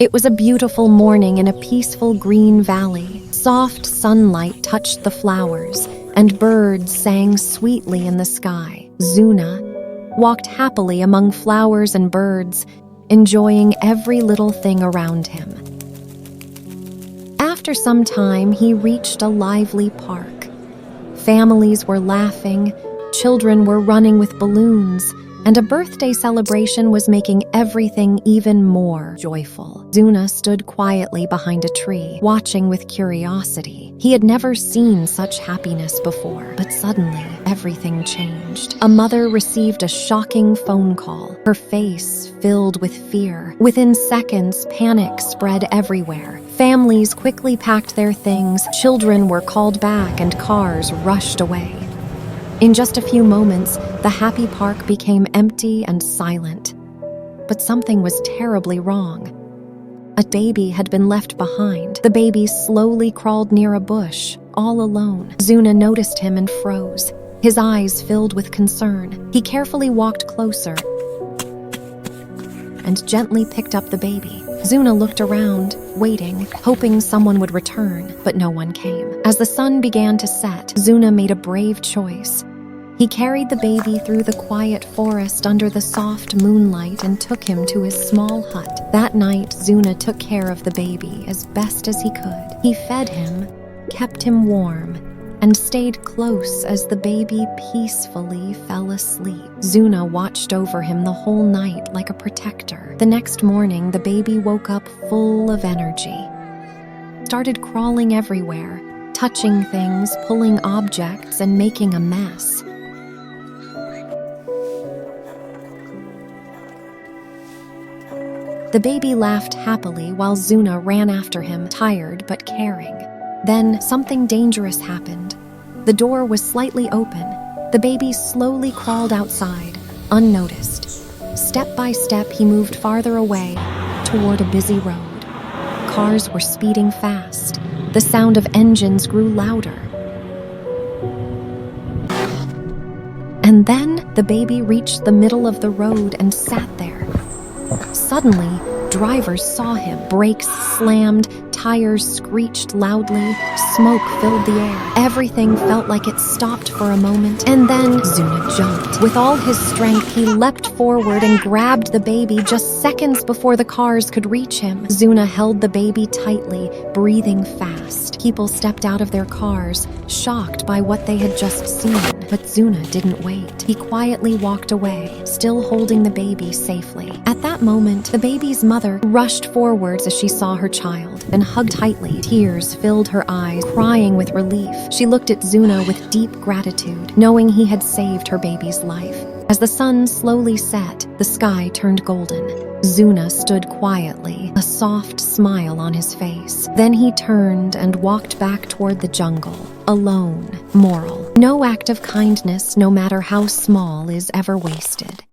It was a beautiful morning in a peaceful green valley. Soft sunlight touched the flowers, and birds sang sweetly in the sky. Zuna walked happily among flowers and birds, enjoying every little thing around him. After some time, he reached a lively park. Families were laughing, children were running with balloons, and a birthday celebration was making everything even more joyful. Zuna stood quietly behind a tree, watching with curiosity. He had never seen such happiness before, but suddenly everything changed. A mother received a shocking phone call, her face filled with fear. Within seconds, panic spread everywhere. Families quickly packed their things, children were called back, and cars rushed away. In just a few moments, the happy park became empty and silent. But something was terribly wrong. A baby had been left behind. The baby slowly crawled near a bush, all alone. Zuna noticed him and froze, his eyes filled with concern. He carefully walked closer and gently picked up the baby. Zuna looked around, waiting, hoping someone would return, but no one came. As the sun began to set, Zuna made a brave choice. He carried the baby through the quiet forest under the soft moonlight and took him to his small hut. That night, Zuna took care of the baby as best as he could. He fed him, kept him warm, and stayed close as the baby peacefully fell asleep. Zuna watched over him the whole night like a protector. The next morning, the baby woke up full of energy. Started crawling everywhere, touching things, pulling objects, and making a mess. The baby laughed happily while Zuna ran after him, tired but caring. Then something dangerous happened. The door was slightly open. The baby slowly crawled outside, unnoticed. Step by step, he moved farther away toward a busy road. Cars were speeding fast. The sound of engines grew louder. And then the baby reached the middle of the road and sat there. Suddenly, drivers saw him. Brakes slammed, tires screeched loudly, smoke filled the air. Everything felt like it stopped for a moment, and then Zuna jumped. With all his strength, he leapt forward and grabbed the baby just seconds before the cars could reach him. Zuna held the baby tightly, breathing fast. People stepped out of their cars, shocked by what they had just seen. But Zuna didn't wait. He quietly walked away, still holding the baby safely. At that moment, the baby's mother rushed forwards as she saw her child and hugged tightly. Tears filled her eyes, crying with relief. She looked at Zuna with deep gratitude, knowing he had saved her baby's life. As the sun slowly set, the sky turned golden. Zuna stood quietly, a soft smile on his face. Then he turned and walked back toward the jungle, alone. Moral: no act of kindness, no matter how small, is ever wasted.